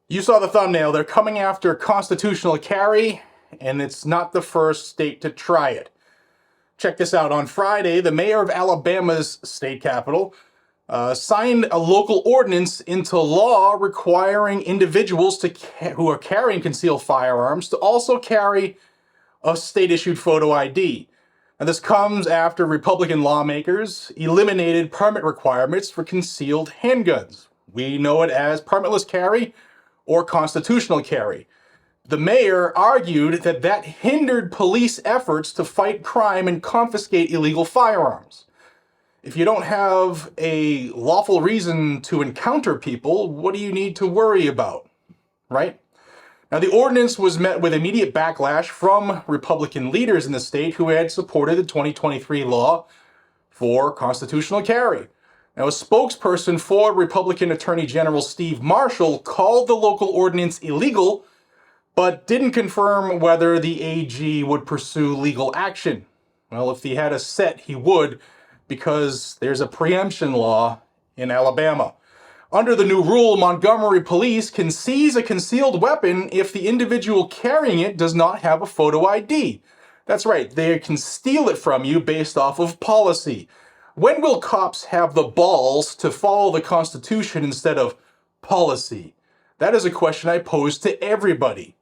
You saw the thumbnail. They're coming after constitutional carry, and it's not the first state to try it. Check this out. On Friday, the mayor of Alabama's state capital signed a local ordinance into law requiring individuals who are carrying concealed firearms to also carry a state-issued photo ID. And this comes after Republican lawmakers eliminated permit requirements for concealed handguns. We know it as permitless carry or constitutional carry. The mayor argued that that hindered police efforts to fight crime and confiscate illegal firearms. If you don't have a lawful reason to encounter people, what do you need to worry about, right? Now, the ordinance was met with immediate backlash from Republican leaders in the state who had supported the 2023 law for constitutional carry. Now, a spokesperson for Republican Attorney General Steve Marshall called the local ordinance illegal, but didn't confirm whether the AG would pursue legal action. Well, if he had a set, he would, because there's a preemption law in Alabama. Under the new rule, Montgomery police can seize a concealed weapon if the individual carrying it does not have a photo ID. That's right, they can steal it from you based off of policy. When will cops have the balls to follow the Constitution instead of policy? That is a question I pose to everybody.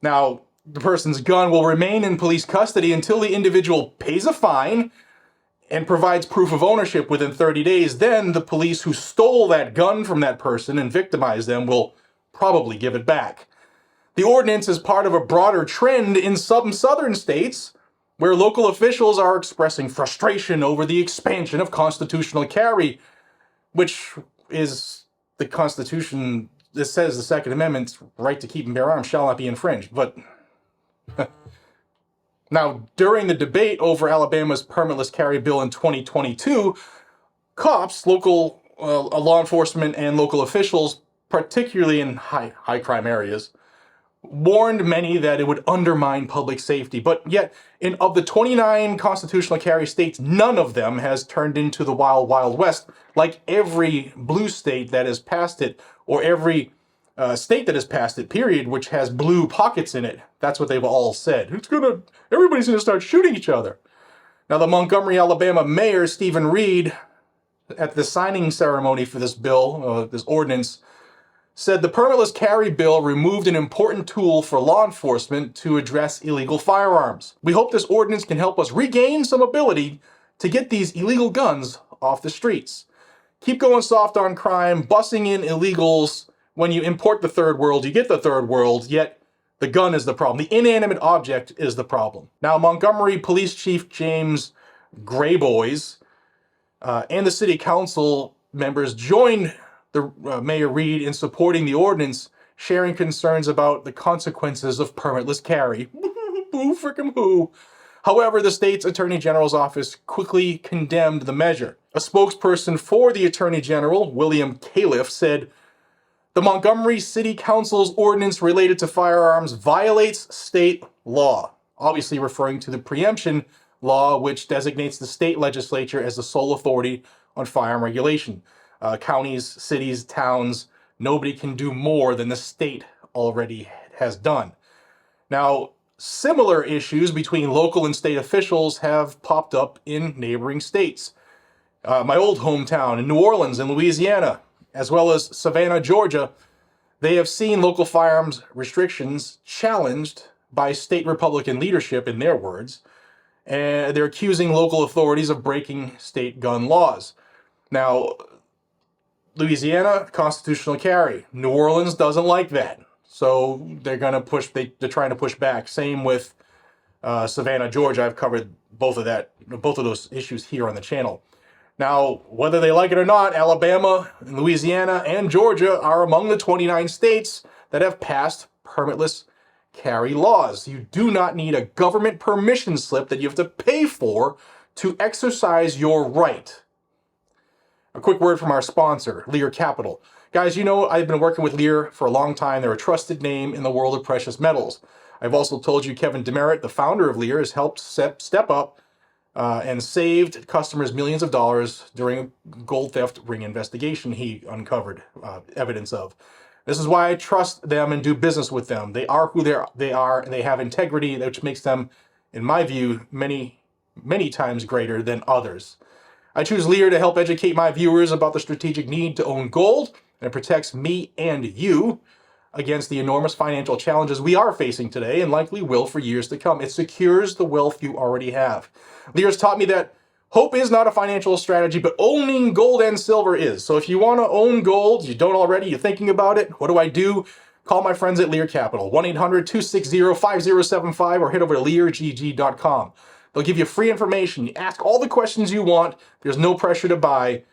Now, the person's gun will remain in police custody until the individual pays a fine and provides proof of ownership within 30 days. Then the police who stole that gun from that person and victimized them will probably give it back. The ordinance is part of a broader trend in some southern states where local officials are expressing frustration over the expansion of constitutional carry, which is the Constitution. This says the Second Amendment's right to keep and bear arms shall not be infringed. But now, during the debate over Alabama's permitless carry bill in 2022, cops, local law enforcement, and local officials, particularly in high crime areas, warned many that it would undermine public safety. But yet, of the 29 constitutional carry states, none of them has turned into the wild, wild west like every blue state that has passed it, or every state that has passed it, period, which has blue pockets in it. That's what they've all said. Everybody's gonna start shooting each other. Now, the Montgomery, Alabama mayor, Stephen Reed, at the signing ceremony for this bill, this ordinance, said the permitless carry bill removed an important tool for law enforcement to address illegal firearms. We hope this ordinance can help us regain some ability to get these illegal guns off the streets. Keep going soft on crime, bussing in illegals. When you import the third world, you get the third world, yet the gun is the problem. The inanimate object is the problem. Now, Montgomery Police Chief James Grayboys and the city council members joined the Mayor Reed in supporting the ordinance, sharing concerns about the consequences of permitless carry. Boo frickin' boo. However, the state's Attorney General's office quickly condemned the measure. A spokesperson for the Attorney General, William Califf, said, "The Montgomery City Council's ordinance related to firearms violates state law," obviously referring to the preemption law, which designates the state legislature as the sole authority on firearm regulation. Counties, cities, towns, nobody can do more than the state already has done. Now, similar issues between local and state officials have popped up in neighboring states. My old hometown in New Orleans in Louisiana, as well as Savannah, Georgia, they have seen local firearms restrictions challenged by state Republican leadership, in their words, and they're accusing local authorities of breaking state gun laws. Now, Louisiana, constitutional carry. New Orleans doesn't like that. So they're trying to push back. Same with Savannah, Georgia. I've covered both of those issues here on the channel. Now, whether they like it or not, Alabama, Louisiana, and Georgia are among the 29 states that have passed permitless carry laws. You do not need a government permission slip that you have to pay for to exercise your right. A quick word from our sponsor, Lear Capital. Guys, you know I've been working with Lear for a long time. They're a trusted name in the world of precious metals. I've also told you Kevin Demerit, the founder of Lear, has helped step up and saved customers millions of dollars during a gold theft ring investigation he uncovered evidence of. This is why I trust them and do business with them. They are who they are, and they have integrity, which makes them, in my view, many times greater than others. I choose Lear to help educate my viewers about the strategic need to own gold, and it protects me and you against the enormous financial challenges we are facing today and likely will for years to come. It secures the wealth you already have. Lear's taught me that hope is not a financial strategy, but owning gold and silver is. So if you want to own gold, you don't already, you're thinking about it, what do? Call my friends at Lear Capital, 1-800-260-5075, or head over to leargg.com. They'll give you free information. You ask all the questions you want. There's no pressure to buy.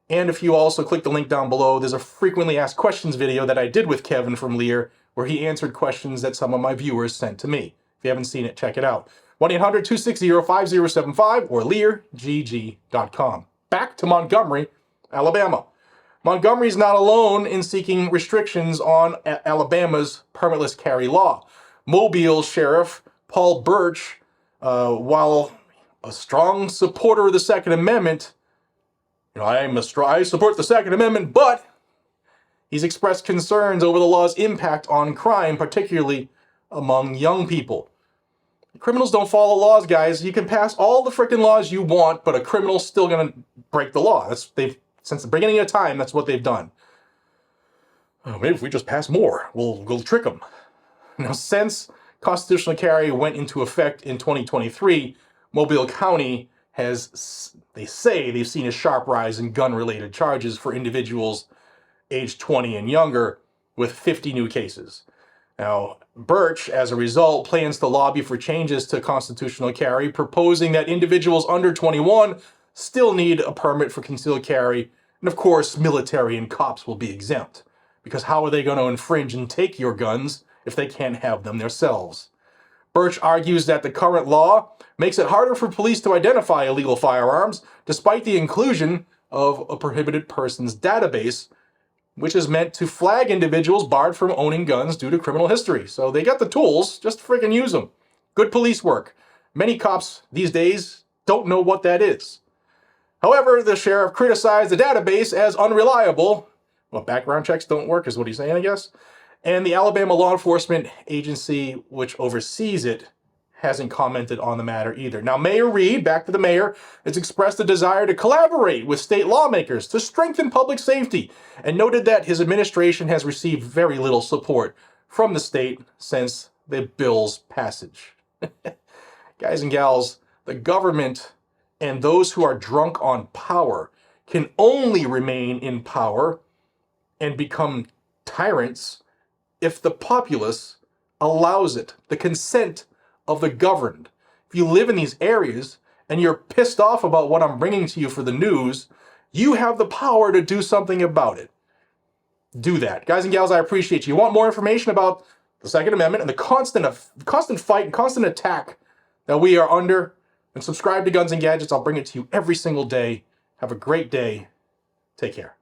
And if you also click the link down below, there's a frequently asked questions video that I did with Kevin from Lear, where he answered questions that some of my viewers sent to me. If you haven't seen it, check it out. 1-800-260-5075 or leargg.com. Back to Montgomery, Alabama. Montgomery's not alone in seeking restrictions on Alabama's permitless carry law. Mobile Sheriff Paul Birch, while a strong supporter of the Second Amendment, I support the Second Amendment, but he's expressed concerns over the law's impact on crime, particularly among young people. Criminals don't follow laws, guys. You can pass all the freaking laws you want, but a criminal's still going to break the law. Since the beginning of time, that's what they've done. Oh, maybe if we just pass more, we'll trick them. Now, since constitutional carry went into effect in 2023, Mobile County they say they've seen a sharp rise in gun-related charges for individuals aged 20 and younger, with 50 new cases. Now, Birch, as a result, plans to lobby for changes to constitutional carry, proposing that individuals under 21 still need a permit for concealed carry, and of course, military and cops will be exempt, because how are they going to infringe and take your guns if they can't have them themselves? Birch argues that the current law makes it harder for police to identify illegal firearms, despite the inclusion of a prohibited persons database, which is meant to flag individuals barred from owning guns due to criminal history. So they got the tools, just freaking use them. Good police work. Many cops these days don't know what that is. However, the sheriff criticized the database as unreliable. Well, background checks don't work is what he's saying, I guess. And the Alabama law enforcement agency, which oversees it, hasn't commented on the matter either. Now, Mayor Reed, back to the mayor, has expressed a desire to collaborate with state lawmakers to strengthen public safety, and noted that his administration has received very little support from the state since the bill's passage. Guys and gals, the government and those who are drunk on power can only remain in power and become tyrants if the populace allows it, the consent of the governed. If you live in these areas and you're pissed off about what I'm bringing to you for the news, you have the power to do something about it. Do that. Guys and gals, I appreciate you. You want more information about the Second Amendment and the constant fight and constant attack that we are under? And subscribe to Guns and Gadgets. I'll bring it to you every single day. Have a great day. Take care.